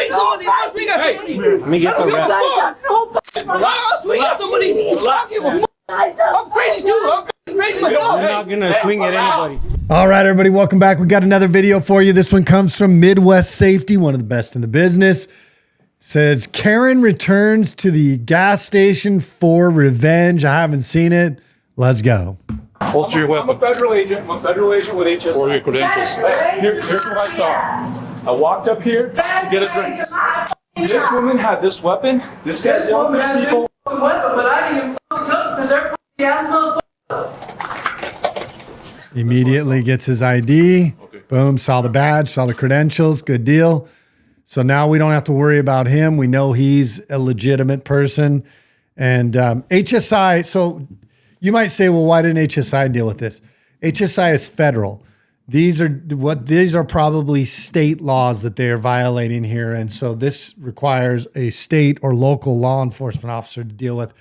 make some money. We got some money. Let me get the rep. We got some money. I'm crazy too. I'm crazy myself. I'm not gonna swing at anybody. All right, everybody, welcome back. We got another video for you. This one comes from Midwest Safety, one of the best in the business. It says Karen returns to the gas station for revenge. I haven't seen it. Let's go. Holster your weapon. I'm a federal agent. I'm a federal agent with HSI. Or your credentials. Here's what I saw. I walked up here to get a drink. This woman had this weapon. This guy's yelling at people. Weapon, but I didn't even touch because they're Immediately gets his ID. Okay. Boom, saw the badge, saw the credentials. Good deal. So now we don't have to worry about him. We know he's a legitimate person. And HSI, so you might say, well, why didn't HSI deal with this? HSI is federal. These are probably state laws that they are violating here. And so this requires a state or local law enforcement officer to deal with.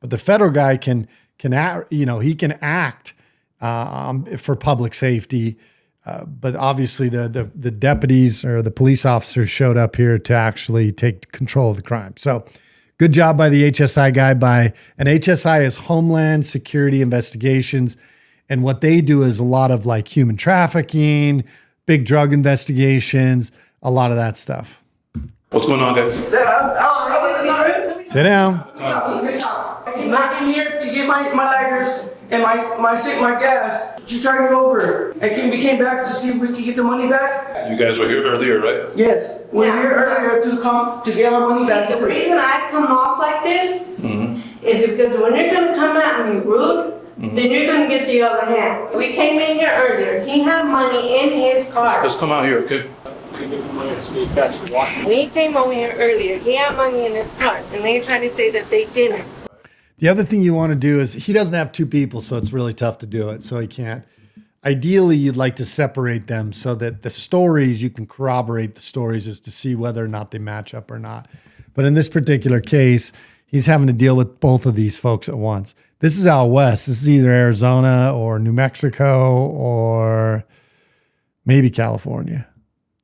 But the federal guy can act for public safety. But obviously the deputies or the police officers showed up here to actually take control of the crime. So good job by the HSI guy. And HSI is Homeland Security Investigations. And what they do is a lot of like human trafficking, big drug investigations, a lot of that stuff. What's going on, guys? Sit down. I came back in here to get my lighters and my gas. She tried me over. We came back to see if we could get the money back. You guys were here earlier, right? Yes, we were here earlier to come to get our money back. See, the reason I come off like this is because when you're gonna come at me rude, then you're gonna get the other hand. We came in here earlier. He had money in his car. Let's come out here, okay? We came over here earlier. He had money in his car, and they tried to say that they didn't. The other thing you want to do is he doesn't have two people, so it's really tough to do it. So he can't. Ideally, you'd like to separate them so that the stories, you can corroborate the stories as to see whether or not they match up or not. But in this particular case, he's having to deal with both of these folks at once. This is out west. This is either Arizona or New Mexico or maybe California.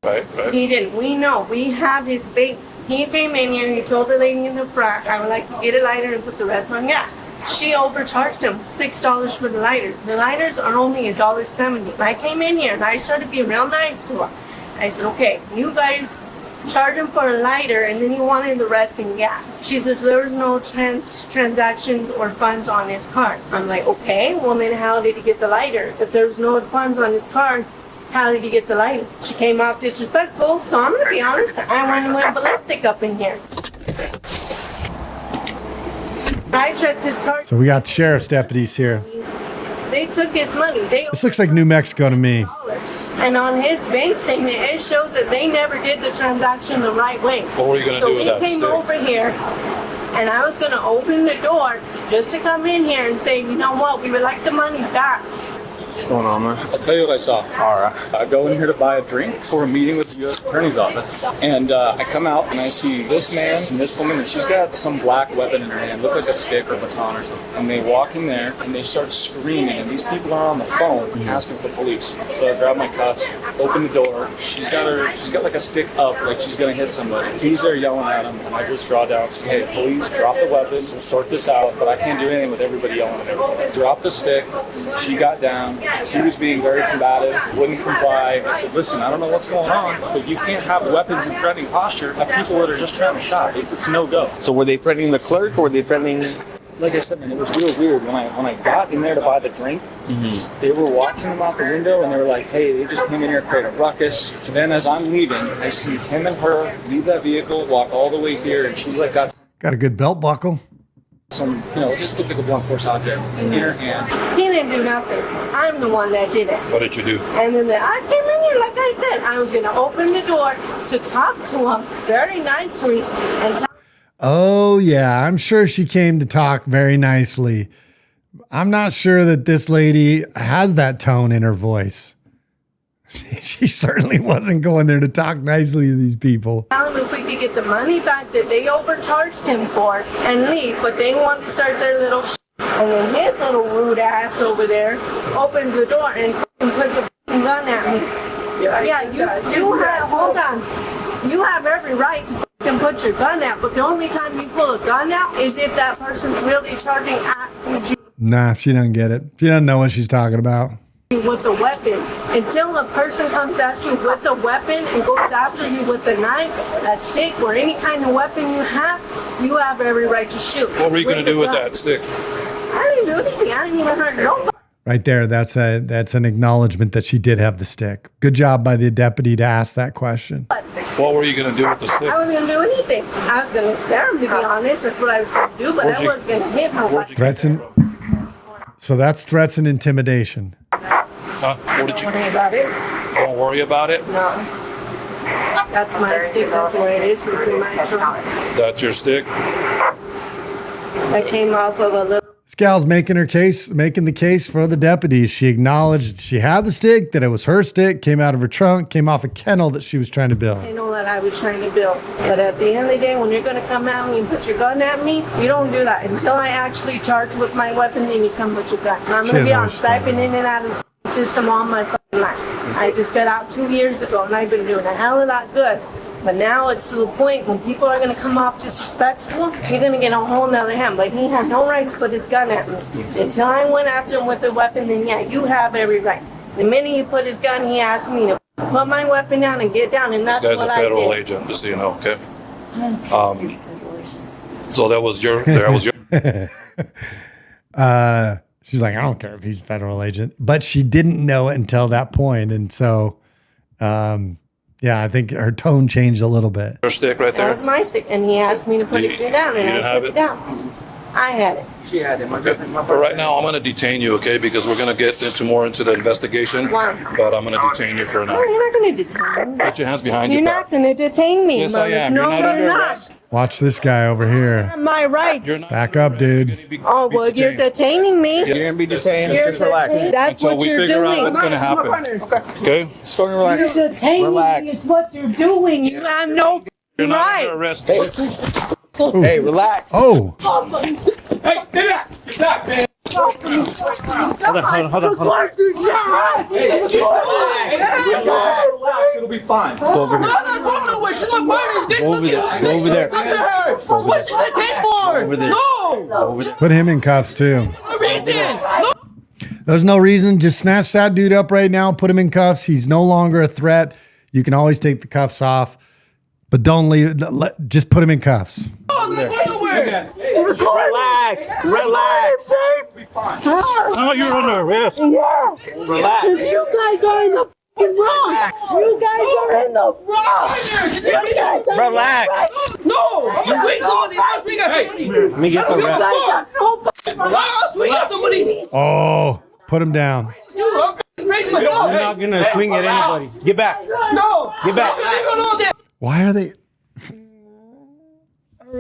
Right. He didn't. We know. We have his bait. He came in here and he told the lady in the front, I would like to get a lighter and put the rest on gas. She overcharged him $6 for the lighter. The lighters are only $1.70. I came in here and I started being real nice to her. I said, okay, you guys charge him for a lighter and then he wanted the rest in gas. She says there was no transactions or funds on his card. I'm like, okay, well then how did he get the lighter? If there was no funds on his card, how did he get the lighter? She came off disrespectful, so I'm gonna be honest, I went ballistic up in here. I checked his card. So we got the sheriff's deputies here. They took his money. This looks like New Mexico to me. And on his bank statement, it shows that they never did the transaction the right way. What were you gonna do with that So he came over here, and I was gonna open the door just to come in here and say, you know what, we would like the money back. What's going on, man? I'll tell you what I saw. All right. I go in here to buy a drink for a meeting with the U.S. Attorney's Office. And I come out and I see this man and this woman, and she's got some black weapon in her hand, look like a stick or baton or something. And they walk in there and they start screaming, and these people are on the phone asking for police. So I grab my cuffs, open the door. She's got like a stick up, like she's gonna hit somebody. He's there yelling at him, and I just draw down, say, hey, please drop the weapons, we'll sort this out, but I can't do anything with everybody yelling at everybody. Drop the stick. She got down. She was being very combative, wouldn't comply. I said, listen, I don't know what's going on, but you can't have weapons in threatening posture of people that are just trying to shop. It's no go. So were they threatening the clerk or were they threatening? Like I said, man, it was real weird. When I got in there to buy the drink, they were watching them out the window and they were like, hey, they just came in here to create a ruckus. And then as I'm leaving, I see him and her leave that vehicle, walk all the way here, and she's like got a good belt buckle. Some, just looked like a blunt force object in her hand. He didn't do nothing. I'm the one that did it. What did you do? And then I came in here, like I said, I was going to open the door to talk to him very nicely. And Oh, yeah, I'm sure she came to talk very nicely. I'm not sure that this lady has that tone in her voice. She certainly wasn't going there to talk nicely to these people. tell him if we could get the money back that they overcharged him for and leave, but they want to start their little shit. And then his little rude ass over there opens the door and puts a gun at me. Yeah, you have, hold on. You have every right to fucking put your gun out, but the only time you pull a gun out is if that person's really charging at you Nah, she doesn't get it. She doesn't know what she's talking about. with a weapon. Until a person comes at you with a weapon and goes after you with a knife, a stick, or any kind of weapon you have every right to shoot. What were you going to do with that stick? I didn't do anything. I didn't even hurt nobody. Right there, that's an acknowledgement that she did have the stick. Good job by the deputy to ask that question. What were you going to do with the stick? I wasn't going to do anything. I was going to scare him, to be honest. That's what I was going to do, but I wasn't going to hit nobody. Threats and so that's threats and intimidation. Huh? What did you? Don't worry about it. Don't worry about it. No. That's my stick. That's where it is. It's in my trunk. That's your stick. I came off of a little. This gal's making the case for the deputies. She acknowledged she had the stick, that it was her stick, came out of her trunk, came off a kennel that she was trying to build. I know that I was trying to build. But at the end of the day, when you're going to come at me and put your gun at me, you don't do that. Until I actually charge with my weapon, then you come with your gun. And I'm going to be honest, I've been in and out of the system all my fucking life. I just got out 2 years ago, and I've been doing a hell of a lot good. But now it's to the point when people are going to come off disrespectful, you're going to get a whole nother hand. But he had no right to put his gun at me. Until I went after him with a weapon, then yeah, you have every right. The minute he put his gun, he asked me to put my weapon down and get down, and that's This guy's what a I federal did. agent, just so you know, okay? So that was your. She's like, I don't care if he's a federal agent, but she didn't know it until that point, and so, yeah, I think her tone changed a little bit. Your stick right That there. was my stick, and he asked me to put it down, You and didn't I have put it? it down. I had it. She had it. Okay. But right now, I'm going to detain you, okay? Because we're going to get more into the investigation. Why? But I'm going to detain you for No, now. you're not going to detain me. Put your hands behind You're your not back. going to detain me, Yes, I mother. am. No, You're not under you're arrest. not. Watch this guy over here. My rights. You're not Back under up, arrest. dude. You're gonna be Oh, well, you're detained. detaining me. You're gonna be detained. You're Just relax. detaining- That's Until what we you're figure out doing. what's going to happen. Okay? Just go and relax. You're detaining Relax. me is what you're doing. You have no You're not right. under arrest. Hey, relax. Oh, Hey, stay back! Get back, man! Hold on. Relax, it'll be fine. Go over here. I'm not going nowhere. She's my partner. Go over there. Go over there. That's her. What's she detained for? Over there. No. Over there. put him in cuffs too. No reason. No. There's no reason. Just snatch that dude up right now. Put him in cuffs. He's no longer a threat. You can always take the cuffs off, but don't leave. Just put him in cuffs. I'm not going nowhere. Relax. Relax. Oh, you're under arrest. Relax. You guys are in the fucking wrong. You guys are in the wrong. Relax. No. I'm gonna bring somebody. I'm gonna bring somebody. Let me get the rep. I'll swing at somebody. Oh, put him down. I'm raising myself. I'm not gonna swing at anybody. Get back. No. Get back. Why are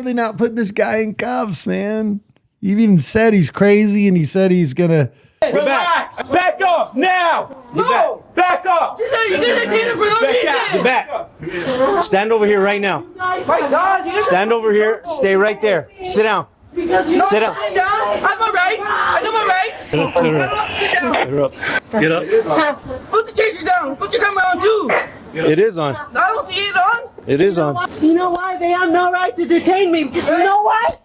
they not putting this guy in cuffs, man? You even said he's crazy, and he said he's gonna. Relax. Back up now. No. Back up. You're detaining for no reason. Get back. Stand over here right now. My God, you Stand over here. Stay right there. Sit down. Sit down. sit down. I have my rights. I know my rights. Sit down. You're up. Get up. Put the chaser down. Put your camera on too. It is on. I don't see it on. It is on. You know why they have no right to detain me? Because you know what?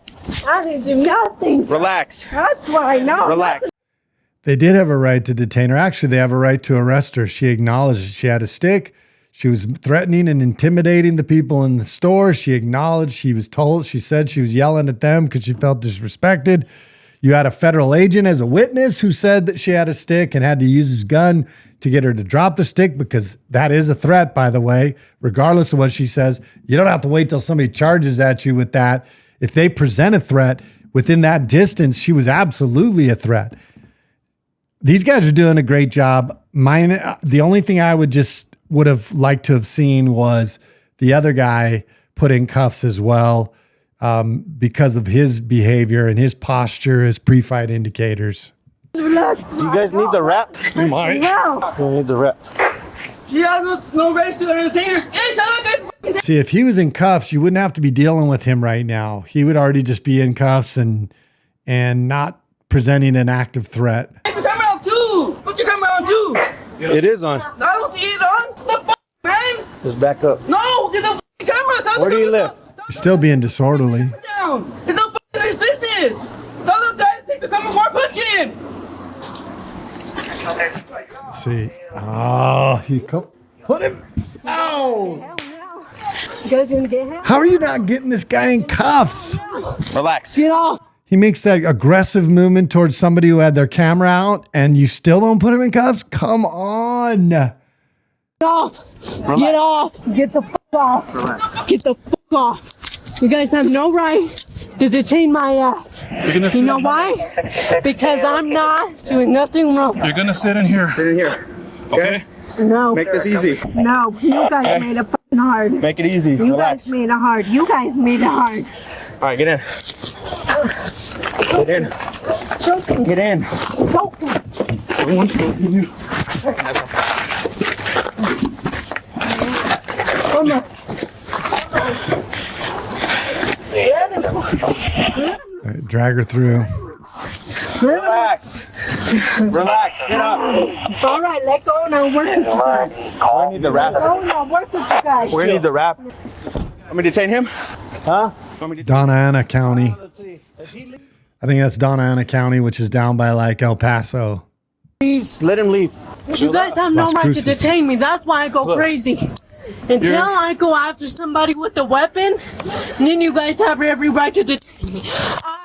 I didn't do nothing. Relax. That's why I know. Relax. They did have a right to detain her. Actually, they have a right to arrest her. She acknowledged she had a stick. She was threatening and intimidating the people in the store. She acknowledged she was told. She said she was yelling at them because she felt disrespected. You had a federal agent as a witness who said that she had a stick and had to use his gun to get her to drop the stick, because that is a threat, by the way, regardless of what she says. You don't have to wait till somebody charges at you with that. If they present a threat within that distance, she was absolutely a threat. These guys are doing a great job. The only thing I would have liked to have seen was the other guy put in cuffs as well, because of his behavior and his posture as pre-fight indicators. Do you guys need the rep? You might. You need the rep. She has no rights to entertain her. Hey, tell that guy. See, if he was in cuffs, you wouldn't have to be dealing with him right now. He would already just be in cuffs and not presenting an active threat. Put the camera on too. Put your camera on too. It is on. I don't see it on. The man. Just back up. No, get the Where do you live? You're still being disorderly. Down. It's no fucking his business. Tell the guy to take the gun before I punch him. Let's see. Oh, he put him. Ow! You guys gonna get him? How are you not getting this guy in cuffs? Relax. Get off. He makes that aggressive movement towards somebody who had their camera out, and you still don't put him in cuffs? Come on. Get off. Get off. Get the fuck off. Relax. Get the fuck off. You guys have no right to detain my ass. You know why? Because I'm not doing nothing wrong. You're gonna sit in here, Sit in here. okay? No. Make this easy. No. You guys made it fucking hard. Make it easy. You Relax. guys made it hard. You guys made it hard. All right, get in. Get in. Joking. Get in. Joking. I want to go you. Come on. All right, drag her through. Relax. Relax. Sit up. All right, let go and I'll work with you guys. We're gonna need the wrap. Go and I'll work with you guys. We're gonna need the wrap. Want me to detain him? Huh? Want me to Donna Ana County. Let's see. If he I think that's Donna Ana County, which is down by like El Paso. leaves, let him leave. You guys have no Las right Cruces. to detain me. That's why I go crazy. Until I go after somebody with a weapon, then you guys have every right to detain me.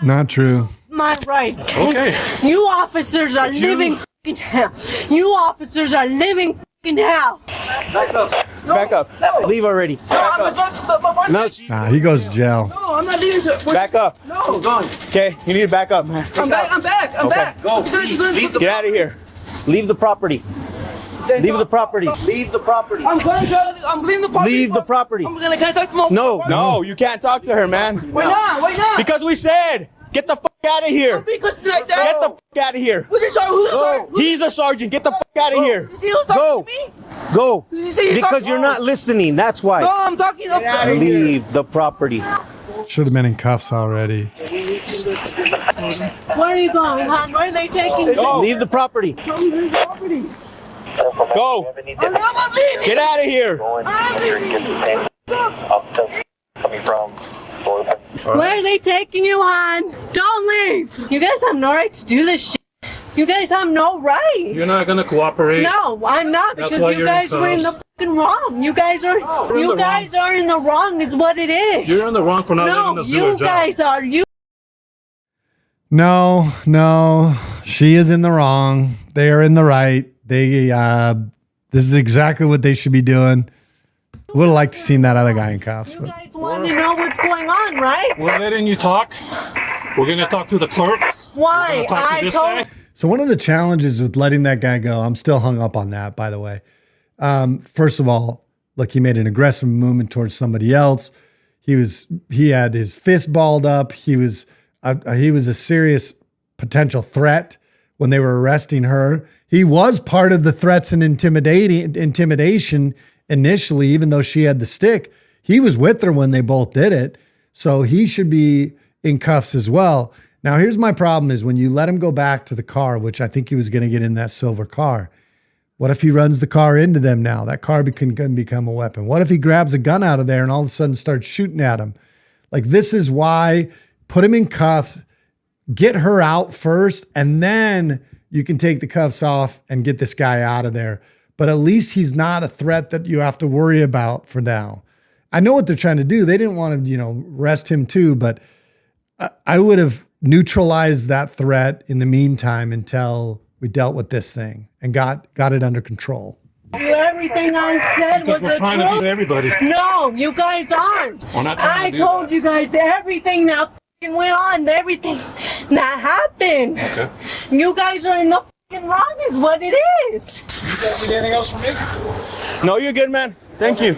Not true. My rights. Okay. You officers are living fucking hell. You officers are living fucking hell. Back up. Back up. Leave already. No, Nah, he goes to jail. No, I'm not leaving. back up. No. Okay, you need to back up, man. I'm back. I'm back. I'm Okay, back. go. Get out of here. Leave the property. Leave the property. Leave the property. I'm going to. I'm leaving the property. Leave the property. I'm gonna. Can I talk to my? No, you can't talk to her, man. Why not? Why not? Because we said, get the fuck out of here. Because like that. Get the fuck out of here. Who's the sergeant? Who's the sergeant? He's a sergeant. Get the fuck out of here. Is he who's talking Go. to me? Go. You say you're Because talking- you're not listening. That's why. No, I'm talking up. Leave the property. Should have been in cuffs already. Where are you going, hon? Where are they taking you? Leave the property. Go. I'm not leaving. Get out of here. Where are they taking you, hon? Don't leave. You guys have no right to do this shit. You guys have no right. You're not gonna cooperate. No, I'm not, That's because why you you're in guys were in the cuffs. fucking wrong. You guys are in you the guys are in the wrong is what it is. You're in the wrong for not No, letting us do our you job. guys are. You No, she is in the wrong. They are in the right. They this is exactly what they should be doing. Would have liked to seen that other guy in cuffs. you But guys want to know what's going on, right? We're letting you talk. We're gonna talk to the clerks. Why? We're gonna talk to I this told guy. so one of the challenges with letting that guy go, I'm still hung up on that, by the way. First of all, look, he made an aggressive movement towards somebody else. He had his fist balled up. He was a serious potential threat when they were arresting her. He was part of the threats and intimidation initially, even though she had the stick. He was with her when they both did it. So he should be in cuffs as well. Now, here's my problem is when you let him go back to the car, which I think he was going to get in that silver car. What if he runs the car into them now? That car can become a weapon. What if he grabs a gun out of there and all of a sudden starts shooting at him? Like, this is why put him in cuffs, get her out first, and then you can take the cuffs off and get this guy out of there. But at least he's not a threat that you have to worry about for now. I know what they're trying to do. They didn't want to, arrest him too, but I would have neutralized that threat in the meantime until we dealt with this thing and got it under control. everything I said was Because we're the trying to truth. do everybody. No, you guys aren't. We're not trying I to do told that. you guys everything that f***ing went on, everything that happened. Okay. You guys are in the f***ing wrong is what it is. You guys need anything else from me? No, you're good, man. Thank you.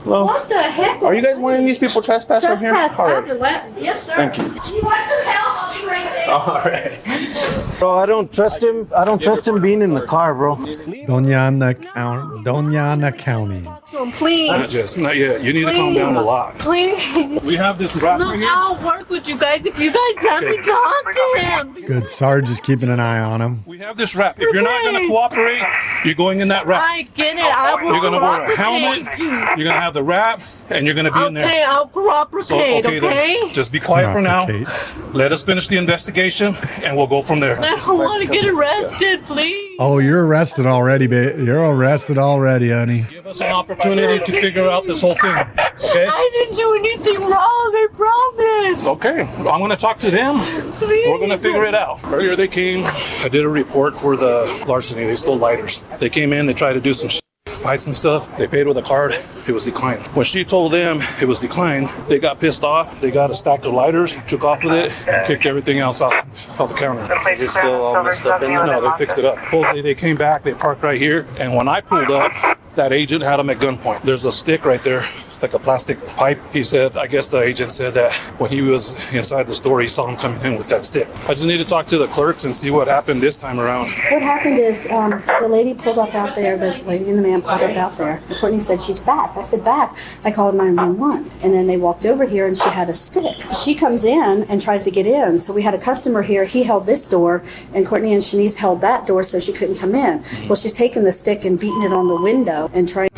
Well, What the heck? are you guys wanting these people trespass from here? Trespass. All right. Yes, sir. Thank you. You want some help? I'll be right there. All right. Bro, I don't trust him. I don't trust him being in the car, bro. Doña County. Please. Not yet. You need to calm down a lot. Please. We have this rap right here. I'll work with you guys if you guys let me talk to him. Good. Sarge is keeping an eye on him. We have this rap. If you're not going to cooperate, you're going in that rap. I get it. I will You're going to wear a cooperate. helmet. You're going to have the wrap, and you're going to be in there. Okay, I'll cooperate, So, okay, okay? then, just be quiet for now. Cooperate. Let us finish the investigation, and we'll go from there. I don't want to get arrested, please. Oh, you're arrested already, babe. You're arrested already, honey. Give us an opportunity to figure out this whole thing, okay? I didn't do anything wrong, I promise. Okay, I'm going to talk to them. Please. We're going to figure it out. Earlier they came, I did a report for the larceny. They stole lighters. They came in, they tried to do some fights and stuff. They paid with a card. It was declined. When she told them it was declined, they got pissed off. They got a stack of lighters, took off with it, kicked everything else off the counter. Is it still all messed up in there? No, they fixed it up. Supposedly they came back, they parked right here, and when I pulled up, that agent had them at gunpoint. There's a stick right there, like a plastic pipe. He said, I guess the agent said that when he was inside the store, he saw him coming in with that stick. I just need to talk to the clerks and see what happened this time around. What happened is the lady pulled up out there, the lady and the man pulled up out there. And Courtney said, she's back. I said, back. I called 911. And then they walked over here and she had a stick. She comes in and tries to get in. So we had a customer here. He held this door and Courtney and Shanice held that door so she couldn't come in. Well, she's taken the stick and beating it on the window and trying.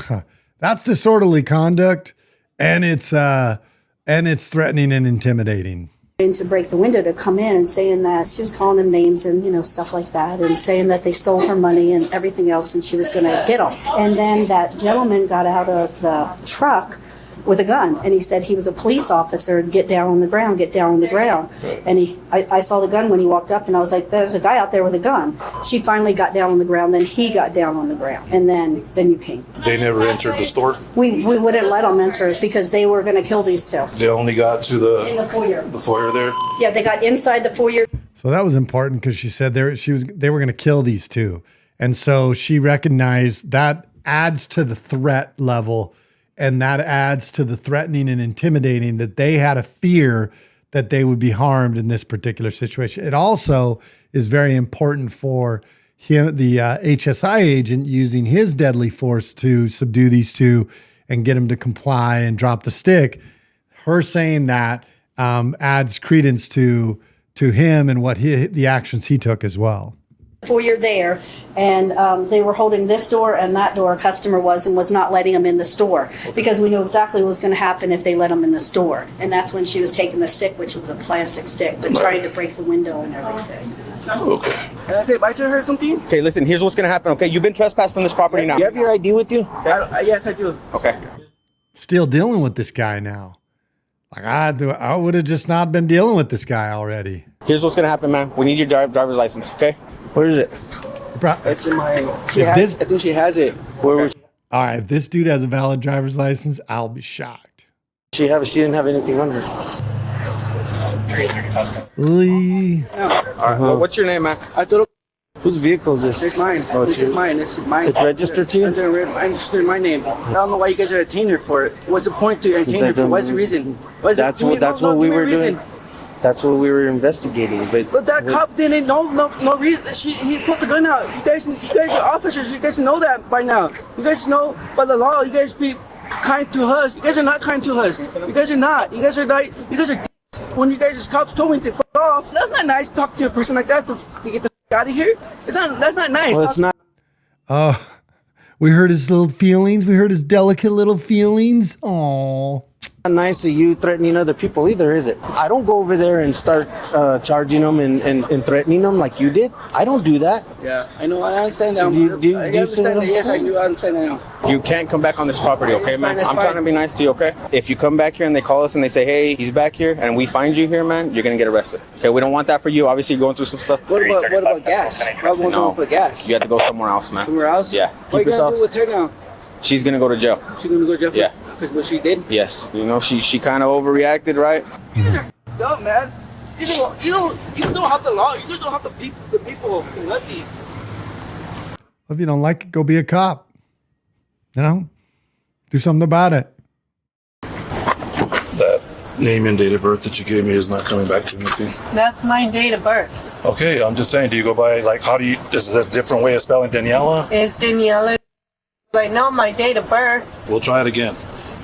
That's disorderly conduct, and it's threatening and intimidating. To break the window to come in and saying that she was calling them names and stuff like that and saying that they stole her money and everything else and she was going to get them. And then that gentleman got out of the truck with a gun and he said he was a police officer and get down on the ground. And I saw the gun when he walked up and I was like, there's a guy out there with a gun. She finally got down on the ground, then he got down on the ground and then you came. They never entered the store. We wouldn't let them enter because they were going to kill these two. They only got to In the foyer. the foyer there. Yeah, they got inside the foyer. So that was important because she said they were going to kill these two. And so she recognized that adds to the threat level, and that adds to the threatening and intimidating that they had a fear that they would be harmed in this particular situation. It also is very important for him, the HSI agent, using his deadly force to subdue these two and get them to comply and drop the stick. Her saying that adds credence to him and what the actions he took as well. Foyer there, and they were holding this door and that door. A customer was not letting them in the store because we knew exactly what was going to happen if they let them in the store. And that's when she was taking the stick, which was a plastic stick, but trying to break the window and everything. Okay. Can I say bye to her or something? Okay, listen, here's what's going to happen, okay? You've been trespassed from this property now. You have your ID with you? Yes, I do. Okay. Still dealing with this guy now. Like I would have just not been dealing with this guy already. Here's what's going to happen, man. We need your driver's license, okay? Where is it? It's in my. I If think she has it. Where was All right, if this dude has a valid driver's license, I'll be shocked. she have? She didn't have anything on her. Lee. What's your name, man? I thought Whose vehicle is this? it's mine. This is mine. This is mine. It's registered to you? I registered my name. I don't know why you guys are detaining her for it. What's the point to detain her for? What's the reason? That's what we were doing. That's what we were investigating. But that cop didn't know no reason. He put the gun out. You guys are officers. You guys know that by now. You guys know by the law. You guys be kind to us. You guys are not kind to us. You guys are not. You guys are like. You guys are. When you guys as cops told me to fuck off. That's not nice. To talk to a person like that to get the fuck out of here. That's not nice. Well, it's not. We heard his little feelings. We heard his delicate little feelings. Aww. Not nice of you threatening other people either, is it? I don't go over there and start charging them and threatening them like you did. I don't do that. Yeah, I know. I understand that. I understand that. Yes, I do. I understand that now. You can't come back on this property, okay, man? That's I'm fine. trying to be nice to you, okay? If you come back here and they call us and they say, hey, he's back here, and we find you here, man, you're going to get arrested. Okay, we don't want that for you. Obviously, you're going through some stuff. What about gas? Why won't No. you put gas? You have to go somewhere else, man. Somewhere else? Yeah. What are you Keep gonna do yourself. with her now? She's going to go to jail. She's gonna go to jail for Yeah. because what she did? Yes. You know, she kind of overreacted, right? Dumb, man. You don't have the law. You just don't have the people nothing. If you don't like it, go be a cop. You know? Do something about it. That name and date of birth that you gave me is not coming back to anything. That's my date of birth. Okay, I'm just saying, do you go by, like, how do you, is it a different way of spelling Daniela? It's Daniela. Right now, my date of birth. We'll try it again.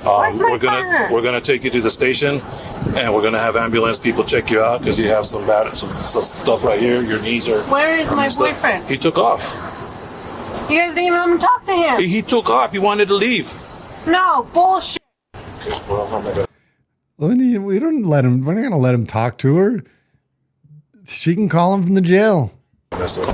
Where's my We're gonna take you to the station, and we're gonna have ambulance people check you out because you have some stuff right here. Your knees are. Where is my messed up. boyfriend? He took off. You guys didn't even let me talk to him. He took off. He wanted to leave. No, bullshit. Okay, well, oh my God. We don't let him. We're not going to let him talk to her. She can call him from the jail. That's it.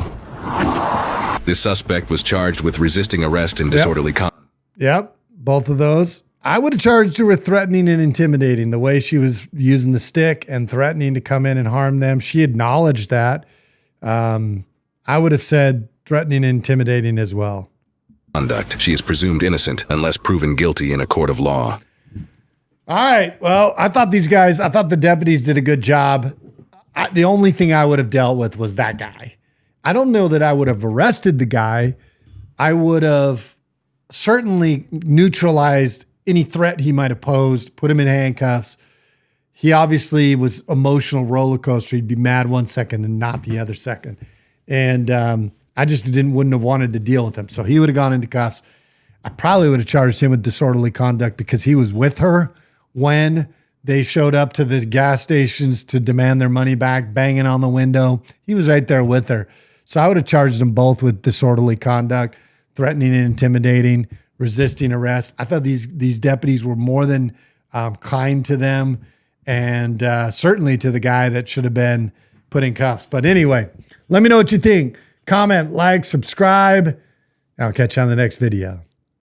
The suspect was charged with resisting arrest and disorderly conduct. Yep, both of those. I would have charged her with threatening and intimidating. The way she was using the stick and threatening to come in and harm them. She acknowledged that. I would have said threatening and intimidating as well. She is presumed innocent unless proven guilty in a court of law. All right. Well, I thought the deputies did a good job. The only thing I would have dealt with was that guy. I don't know that I would have arrested the guy. I would have certainly neutralized any threat he might have posed, put him in handcuffs. He obviously was emotional roller coaster. He'd be mad one second and not the other second. And I just wouldn't have wanted to deal with him. So he would have gone into cuffs. I probably would have charged him with disorderly conduct because he was with her when they showed up to the gas stations to demand their money back, banging on the window. He was right there with her. So I would have charged them both with disorderly conduct, threatening and intimidating, resisting arrest. I thought these deputies were more than kind to them, and certainly to the guy that should have been put in cuffs. But anyway, let me know what you think. Comment, like, subscribe. I'll catch you on the next video.